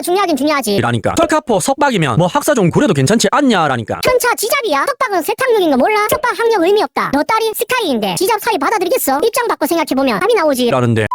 중요하긴 중요하지. 라니까. 설카포 석박이면 뭐 학사종 고려도 괜찮지 않냐라니까. 편차 지잡이야. 석박은 세탁용인 거 몰라? 석박 학력 의미 없다. 너 딸이 스카이인데 지잡 사위 받아들이겠어? 입장 바꿔 생각해보면 답이 나오지. 라는데.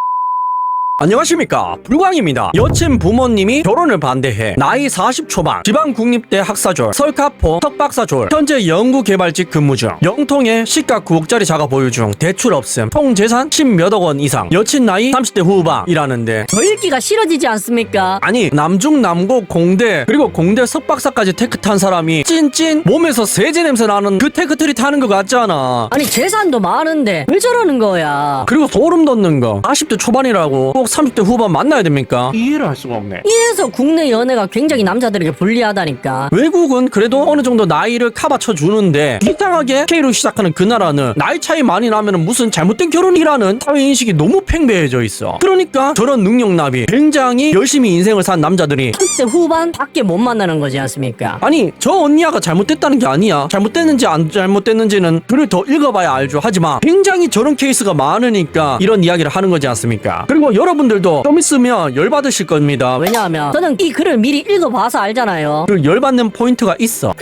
안녕하십니까, 불광입니다. 여친 부모님이 결혼을 반대해 나이 40 초반 지방 국립대 학사졸 설카포 석박사졸 현재 연구개발직 근무 중 영통에 시가 9억짜리 자가 보유 중 대출 없음 총 재산 10몇억 원 이상 여친 나이 30대 후반이라는데 더 읽기가 싫어지지 않습니까? 아니 남중 남고 공대 그리고 공대 석박사까지 테크 탄 사람이 찐찐 몸에서 세제 냄새 나는 그 테크트리 타는 거 같잖아. 아니 재산도 많은데 왜 저러는 거야? 그리고 소름 돋는 거 40대 초반이라고 꼭 30대 후반 만나야 됩니까? 이해를 할 수가 없네. 이래서 국내 연애가 굉장히 남자들에게 불리하다니까. 외국은 그래도 어느 정도 나이를 커버쳐 주는데 이상하게 K로 시작하는 그 나라는 나이 차이 많이 나면 무슨 잘못된 결혼이라는 사회인식이 너무 팽배해져 있어. 그러니까 저런 능력납이 굉장히 열심히 인생을 산 남자들이 30대 후반 밖에 못 만나는 거지 않습니까? 아니 저 언니야가 잘못됐다는 게 아니야. 잘못됐는지 안 잘못됐는지는 글을 더 읽어봐야 알죠. 하지만 굉장히 저런 케이스가 많으니까 이런 이야기를 하는 거지 않습니까? 그리고 여러분들도 좀 있으면 열받으실 겁니다. 왜냐하면 저는 이 글을 미리 읽어봐서 알잖아요. 그 열받는 포인트가 있어.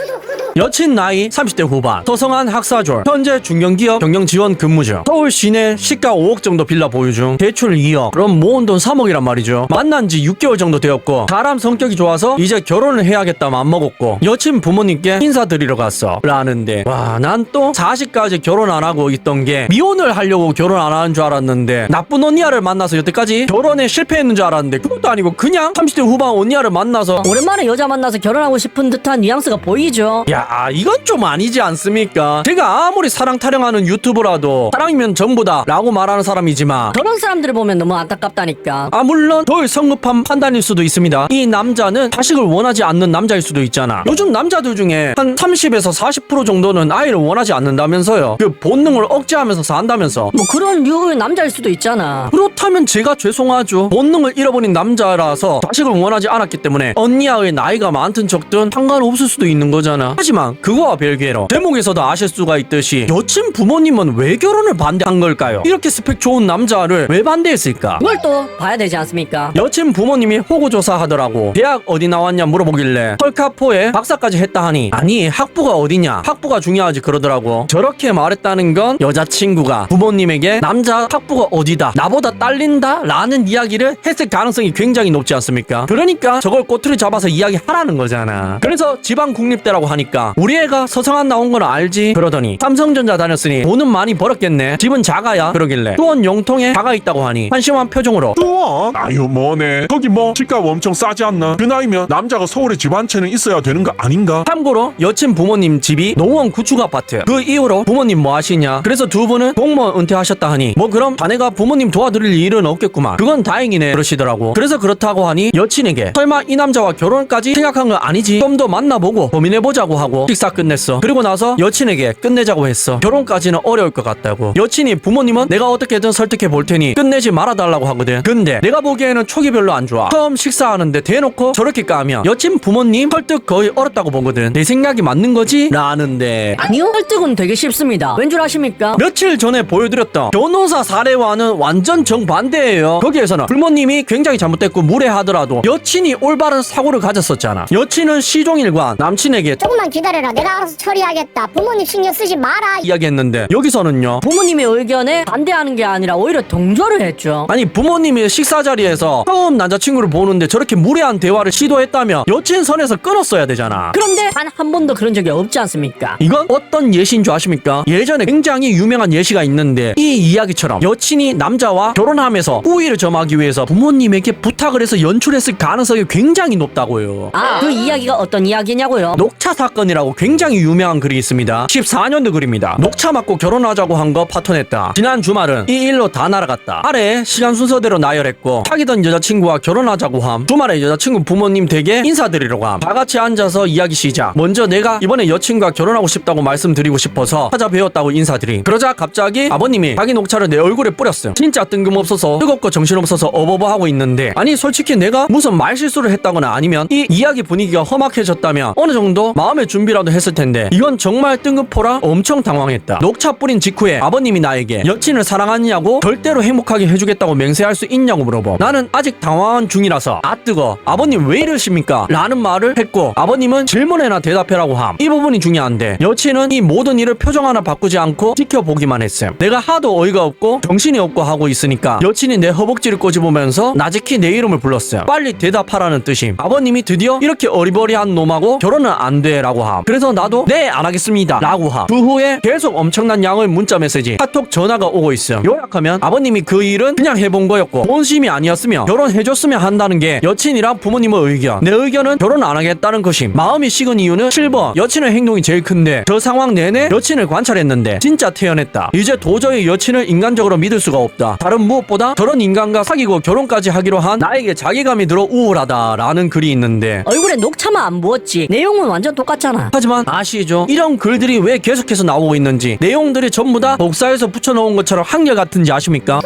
여친 나이 30대 후반 서성한 학사졸 현재 중견기업 경영지원 근무 중 서울 시내 시가 5억 정도 빌라 보유 중 대출 2억 그럼 모은 돈 3억이란 말이죠. 만난 지 6개월 정도 되었고 사람 성격이 좋아서 이제 결혼을 해야겠다 맘먹었고 여친 부모님께 인사드리러 갔어 라는데 와 난 또 40까지 결혼 안 하고 있던 게 미혼을 하려고 결혼 안 하는 줄 알았는데 나쁜 언니야를 만나서 여태까지 결혼에 실패했는 줄 알았는데 그것도 아니고 그냥 30대 후반 언니야를 만나서 오랜만에 여자 만나서 결혼하고 싶은 듯한 뉘앙스가 보이죠. 야 이건 좀 아니지 않습니까? 제가 아무리 사랑 타령하는 유튜브라도 사랑이면 전부다 라고 말하는 사람이지만 그런 사람들을 보면 너무 안타깝다니까. 물론 덜 성급한 판단일 수도 있습니다. 이 남자는 자식을 원하지 않는 남자일 수도 있잖아. 요즘 남자들 중에 한 30에서 40% 정도는 아이를 원하지 않는다면서요. 그 본능을 억제하면서 산다면서. 뭐 그런 류의 남자일 수도 있잖아. 그렇다면 제가 죄송하죠. 본능을 잃어버린 남자라서 자식을 원하지 않았기 때문에 언니야의 나이가 많든 적든 상관없을 수도 있는 거잖아. 하지만 그거와 별개로 제목에서도 아실 수가 있듯이 여친 부모님은 왜 결혼을 반대한 걸까요? 이렇게 스펙 좋은 남자를 왜 반대했을까? 그걸 또 봐야 되지 않습니까? 여친 부모님이 호구조사 하더라고. 대학 어디 나왔냐 물어보길래 설카포에 박사까지 했다 하니 아니 학부가 어디냐 학부가 중요하지 그러더라고. 저렇게 말했다는 건 여자친구가 부모님에게 남자 학부가 어디다 나보다 딸린다 라는 이야기를 했을 가능성이 굉장히 높지 않습니까? 그러니까 저걸 꼬투리 잡아서 이야기하라는 거잖아. 그래서 지방 국립대라고 하니까 우리 애가 서성한 나온 건 알지? 그러더니 삼성전자 다녔으니 돈은 많이 벌었겠네. 집은 자가야? 그러길래 수원 영통에 자가 있다고 하니 한심한 표정으로 수원? 아유 뭐네. 거기 뭐 집값 엄청 싸지 않나? 그 나이면 남자가 서울에 집 한 채는 있어야 되는 거 아닌가? 참고로 여친 부모님 집이 노원 구축 아파트. 그 이후로 부모님 뭐 하시냐? 그래서 두 분은 공무원 은퇴하셨다 하니 뭐 그럼 자네가 부모님 도와드릴 일은 없겠구만. 그건 다행이네 그러시더라고. 그래서 그렇다고 하니 여친에게 설마 이 남자와 결혼까지 생각한 건 아니지? 좀 더 만나보고 고민해보자고 하고 식사 끝냈어. 그리고 나서 여친에게 끝내자고 했어. 결혼까지는 어려울 것 같다고. 여친이 부모님은 내가 어떻게든 설득해 볼 테니 끝내지 말아달라고 하거든. 근데 내가 보기에는 촉이 별로 안 좋아. 처음 식사하는데 대놓고 저렇게 까면 여친 부모님 설득 거의 어렵다고 보거든. 내 생각이 맞는 거지? 라는데 아니요, 설득은 되게 쉽습니다. 왠 줄 아십니까? 며칠 전에 보여드렸던 변호사 사례와는 완전 정반대예요. 거기에서는 부모님이 굉장히 잘못됐고 무례하더라도 여친이 올바른 사고를 가졌었잖아. 여친은 시종일관 남친에게 조금만 기다려라. 내가 알아서 처리하겠다. 부모님 신경 쓰지 마라. 이야기했는데 여기서는요. 부모님의 의견에 반대하는 게 아니라 오히려 동조를 했죠. 아니 부모님이 식사 자리에서 처음 남자친구를 보는데 저렇게 무례한 대화를 시도했다면 여친 선에서 끊었어야 되잖아. 그런데 단 한 번도 그런 적이 없지 않습니까? 이건 어떤 예시인 줄 아십니까? 예전에 굉장히 유명한 예시가 있는데 이 이야기처럼 여친이 남자와 결혼하면서 우위를 점하기 위해서 부모님에게 부탁을 해서 연출했을 가능성이 굉장히 높다고요. 그 이야기가 어떤 이야기냐고요? 녹차 사건이라고 굉장히 유명한 글이 있습니다. 14년도 글입니다. 녹차 맞고 결혼하자고 한 거 파토냈다. 지난 주말은 이 일로 다 날아갔다. 아래에 시간 순서대로 나열했고 사귀던 여자친구와 결혼하자고 함. 주말에 여자친구 부모님 댁에 인사드리려고 함. 다 같이 앉아서 이야기 시작. 먼저 내가 이번에 여친과 결혼하고 싶다고 말씀드리고 싶어서 찾아뵈었다고 인사드림. 그러자 갑자기 아버님이 자기 녹차를 내 얼굴에 뿌렸음. 진짜 뜬금없어서 뜨겁고 정신없어서 어버버하고 있는데 아니 솔직히 내가 무슨 말실수를 했다거나 아니면 이 이야기 분위기가 험악해졌다면 어느 정도 마음의 준비라도 했을 텐데 이건 정말 뜬금포라 엄청 당황했다. 녹차 뿌린 직후에 아버님이 나에게 여친을 사랑하냐고 절대로 행복하게 해주겠다고 맹세할 수 있냐고 물어보. 나는 아직 당황한 중이라서 아 뜨거 아버님 왜 이러십니까? 라는 말을 했고 아버님은 질문에나 대답해라고 함. 이 부분이 중요한데 여친은 이 모든 일을 표정 하나 바꾸지 않고 지켜보기만 했음. 내가 하도 어이가 없고 정신이 없고 하고 있으니까 여친이 내 허벅지를 꼬집으면서 나지키 내 이름을 불렀어요. 빨리 대답하라는 뜻임. 아버님이 드디어 이렇게 어리버리한 놈하고 결혼은 안 돼 라고 함. 그래서 나도 네 안 하겠습니다 라고 함. 그 후에 계속 엄청난 양의 문자 메시지 카톡 전화가 오고 있음. 요약하면 아버님이 그 일은 그냥 해본 거였고 본심이 아니었으며 결혼해줬으면 한다는 게 여친이랑 부모님의 의견. 내 의견은 결혼 안 하겠다는 것임. 마음이 식은 이유는 7번 여친의 행동이 제일 큰데 저 상황 내내 여친을 관찰했는데 진짜 태연했다. 이제 도저히 여친을 인간적으로 믿을 수가 없다. 다른 무엇보다 저런 인간과 사귀고 결혼까지 하기로 한 나에게 자괴감이 들어 우울하다 라는 글이 있는데 얼굴에 녹차만 안 부었지 내용은 완전 똑같잖아. 하지만 아시죠? 이런 글들이 왜 계속해서 나오고 있는지 내용들이 전부 다 복사해서 붙여놓은 것처럼 한결같은지 아십니까?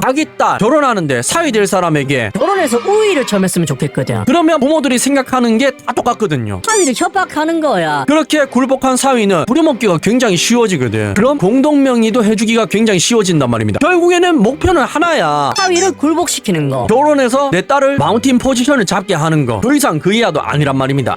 자기 딸 결혼하는데 사위 될 사람에게 결혼해서 우위를 점했으면 좋겠거든. 그러면 부모들이 생각하는 게 다 똑같거든요. 사위를 협박하는 거야. 그렇게 굴복한 사위는 부려먹기가 굉장히 쉬워지거든. 그럼 공동명의도 해주기가 굉장히 쉬워진단 말입니다. 결국에는 목표는 하나야. 사위를 굴복시키는 거. 결혼해서 내 딸을 마운틴 포지션을 잡게 하는 거. 더 이상 그 이하도 아니란 말입니다.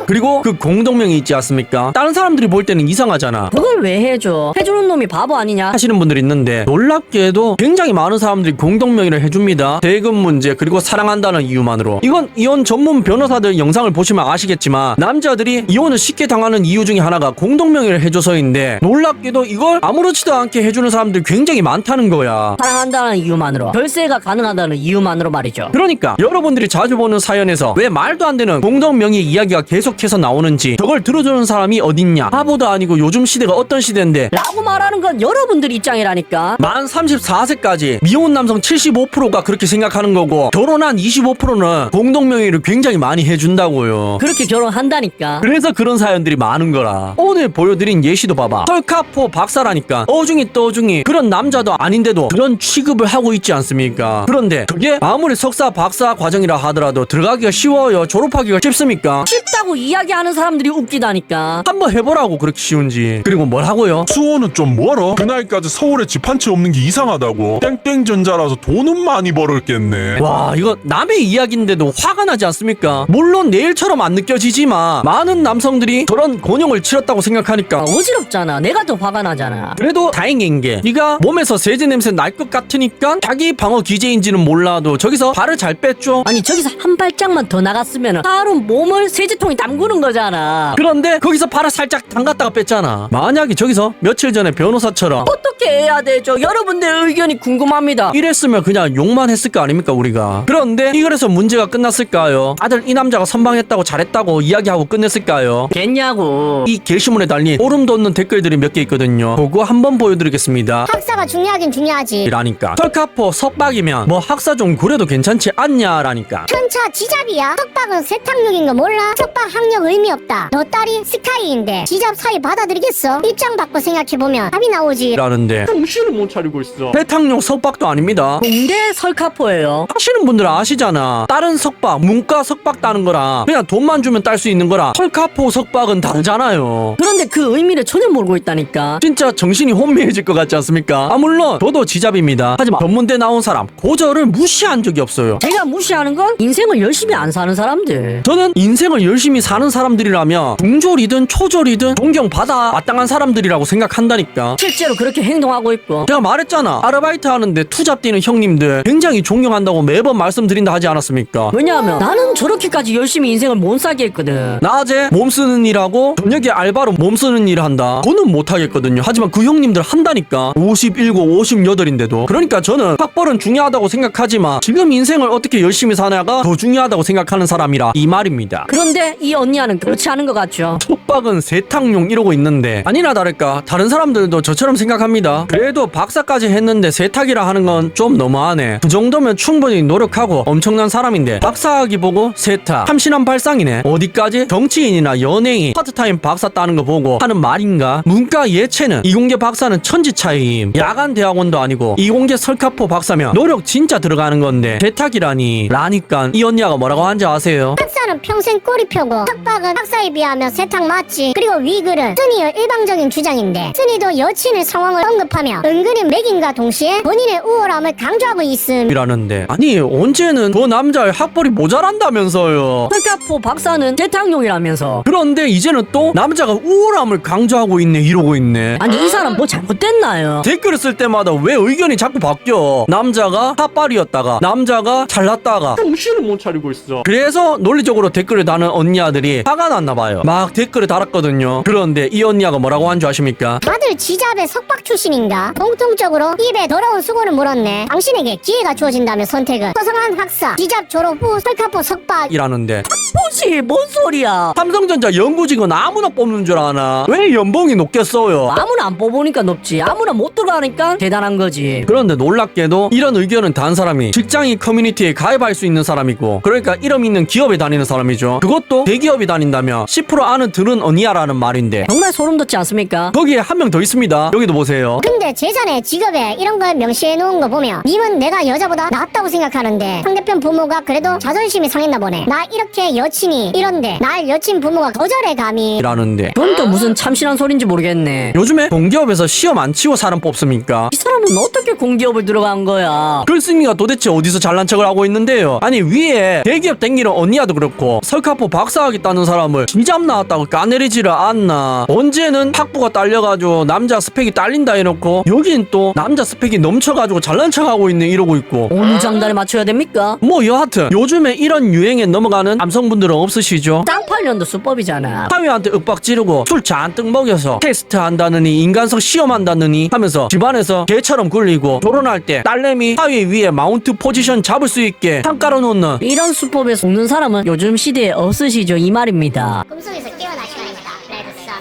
그리고 그 공동명의 있지 않습니까? 다른 사람들이 볼 때는 이상하잖아. 그걸 왜 해줘? 해주는 놈이 바보 아니냐? 하시는 분들이 있는데 놀랍게도 굉장히 많은 사람들이 공동명의를 해줍니다. 대금 문제 그리고 사랑한다는 이유만으로. 이건 이혼 전문 변호사들 영상을 보시면 아시겠지만 남자들이 이혼을 쉽게 당하는 이유 중에 하나가 공동명의를 해줘서인데 놀랍게도 이걸 아무렇지도 않게 해주는 사람들이 굉장히 많다는 거야. 사랑한다는 이유만으로 결세가 가능하다는 이유만으로 말이죠. 그러니까 여러분들이 자주 보는 사연에서 왜 말도 안 되는 공동명의 이야기가 계속해서 나오는지 저걸 들어주는 사람이 어딨냐. 바보도 아니고 요즘 시대가 어떤 시대인데 라고 말하는 건 여러분들 입장이라니까. 만 34세까지 미혼 남성 75%가 그렇게 생각하는 거고 결혼한 25%는 공동명의를 굉장히 많이 해준다고요. 그렇게 결혼한다니까. 그래서 그런 사연들이 많은 거라. 오늘 보여드린 예시도 봐봐. 설카포 박사라니까 어중이 떠중이 그런 남자도 아닌데도 그런 취급을 하고 있지 않습니까? 그런데 그게 아무리 석사 박사 과정이라 하더라도 들어가기가 쉬워요? 졸업하기가 쉽습니까? 쉽다고 이야기하는 사람들이 웃기다니까. 한번 해보라고 그렇게 쉬운지. 그리고 뭘 하고요? 수호는 좀 멀어. 그 나이까지 서울에 집 한 채 없는 게 이상하다고. 땡땡전자라서 돈은 많이 벌었겠네. 와 이거 남의 이야기인데도 화가 나지 않습니까? 물론 내일처럼 안 느껴지지만 많은 남성들이 저런 곤욕을 치렀다고 생각하니까 어지럽잖아. 내가 더 화가 나잖아. 그래도 다행인 게 네가 몸에서 세제 냄새 날 것 같으니까 자기 방어 기제인지는 몰라도 저기서 발을 잘 뺐죠. 아니 저기서 한 발짝만 더 나갔으면 하루 몸을 세제통이 담그는 거잖아. 그런데 거기서 발을 살짝 담갔다가 뺐잖아. 만약에 저기서 며칠 전에 변호사처럼 어떻게 해야 되죠? 여러분들 의견이 궁금합니다. 이랬으면 그냥 욕만 했을 거 아닙니까 우리가. 그런데 이거에서 문제가 끝났을까요? 다들 이 남자가 선방했다고 잘했다고 이야기하고 끝냈을까요? 겠냐고. 이 게시물에 달린 소름 돋는 댓글들이 몇 개 있거든요. 그거 한번 보여드리겠습니다. 학사가 중요하긴 중요하지. 라니까 설카포 석박이면 뭐 학사 좀 구려도 괜찮지 않냐라니까. 편차 지잡이야. 석박은 세탁용인 거 몰라? 석박 학력 의미 없다. 너 딸이 스카이인데 지잡 사이 받아들이겠어? 입장 바꿔 생각해보면 답이 나오지. 라는데 정신을 못 차리고 있어. 세탁용 석박도 아닙니다. 공대 설카포예요. 하시는 분들은 아시잖아. 다른 석박 문과 석박 따는 거랑 그냥 돈만 주면 딸 수 있는 거랑 설카포 석박은 다르잖아요. 그런데 그 의미를 전혀 모르고 있다니까. 진짜 정신이 혼미해질 것 같지 않습니까? 아 물론 저도 지잡입니다. 하지만 전문대 나온 사람 고저를 무시한 적이 없어요. 제가 무시하는 건 인생을 열심히 안 사는 사람들. 저는 인생을 열심히 사는 사람들이라면 중졸이든 초졸이든 존경받아 마땅한 사람들이라고 생각한다니까. 실제로 그렇게 행동하고 있고. 제가 말했잖아. 아르바이트 하는데 투잡 뛰는 형님들 굉장히 존경한다고 매번 말씀드린다 하지 않았습니까? 왜냐하면 나는 저렇게까지 열심히 인생을 못 살게 했거든. 낮에 몸 쓰는 일하고 저녁에 알바로 몸 쓰는 일을 한다. 그거는 못하겠거든요. 하지만 그 형님들 한다니까. 57, 58인데도. 그러니까 저는 학벌은 중요하다고 생각하지만 지금 인생을 어떻게 열심히 사냐가 더 중요하다고 생각하는 사람이라 이 말입니다. 그런데 이 언니와는 그렇지 않은 것 같죠. 속박은 세탁용 이러고 있는데 아니나 다를까 다른 사람들도 저처럼 생각합니다. 그래도 박사까지 했는데 세탁이라 하는 건 좀 너무하네. 그 정도면 충분히 노력하고 엄청난 사람인데 박사학위 보고 세탁 참신한 발상이네. 어디까지 정치인이나 연예인 파트타임 박사 따는 거 보고 하는 말인가. 문과 예체능 이공계 박사는 천지 차이임. 야간 대학원도 아니고 이공계 설카포 박사면 노력 진짜 들어가는 건데 세탁이라니 라니까 이 언니가 뭐라고 한지 아세요? 학사는 평생 꼬리 펴고 석박은 박사에 비하면 세탁 맞지. 그리고 위글은 순이의 일방적인 주장인데 순이도 여친의 상황을 언급하며 은근히 맥인과 동시에 본인의 우월함을 강조하고 있음. 이라는데 아니 언제는 그 남자의 학벌이 모자란다면서요. 석가포 박사는 재탕용이라면서. 그런데 이제는 또 남자가 우월함을 강조하고 있네 이러고 있네. 아니 이 사람 뭐 잘못됐나요? 댓글을 쓸 때마다 왜 의견이 자꾸 바뀌어. 남자가 핫발이었다가 남자가 잘났다가 정신을 못 차리고 있어. 그래서 논리적으로 댓글을 다는 언니아들이 화가 났나봐요. 막 댓글을 달았거든요. 그런데 이 언니아가 뭐라고 한 줄 아십니까? 다들 지잡의 석박 출신인가? 공통적으로 입에 더러운 수고를 물었네. 당신에게 기회가 주어진다면 선택은 서성한 학사, 지잡 졸업 후 설카포 석박. 이라는데 뭐지 뭔 소리야? 삼성전자 연구직은 아무나 뽑는 줄 아나? 왜 연봉이 높겠어요? 아무나 안 뽑으니까 높지. 아무나 못 들어가니까 대단한 거지. 그런데 놀랍게도 이런 의견은 단 사람이 직장인 커뮤니티에 가입할 수 있는 사람이고, 그러니까 이름 있는 기업에 다니는 사람이죠. 그것도 대기업이 다닌다면 10% 안은 드는 언니야라는 말인데 정말 소름 돋지 않습니까? 거기에 한 명 더 있습니다. 여기도 보세요. 근데 재산에 직업에 이런 걸 명시해 놓은 거 보면 님은 내가 여자보다 낫다고 생각하는데 상대편 부모가 그래도 자존심이 상했나 보네. 나 이렇게 여친이 이런데 날 여친 부모가 거절해 감히. 이라는데 그건 또 무슨 참신한 소린지 모르겠네. 요즘에 공기업에서 시험 안 치고 사람 뽑습니까? 이 사람은 어떻게 공기업을 들어간 거야? 글쓴이가 도대체 어디서 잘난 척을 하고 있는데요. 아니 위에 대기업 댕기는 언니야도 그렇고 설카포 박사하겠다는 사람을 지잡 나왔다고 까내리지를 않나. 언제는 학부가 딸려가지고 남자 스펙이 딸린다 해놓고 여긴 또 남자 스펙이 넘쳐가지고 잘난 척하고 있네 이러고 있고. 어느 장단에 맞춰야 됩니까? 뭐 여하튼 요즘에 이런 유행에 넘어가는 남성분들은 없으시죠? 쌍팔년도 수법이잖아. 사위한테 윽박 지르고 술 잔뜩 먹여서 테스트 한다느니 인간성 시험한다느니 하면서 집안에서 개처럼 굴리고 결혼할 때 딸내미 사위 위에 마운트 포지션 잡을 수 있게 상 깔아놓는 이런 수법에 속는 사람은 요즘 시대에 없으시죠 이 말입니다. 꿈속에서 깨어날 시간입니다. 레드 선.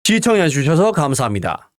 시청해주셔서 감사합니다.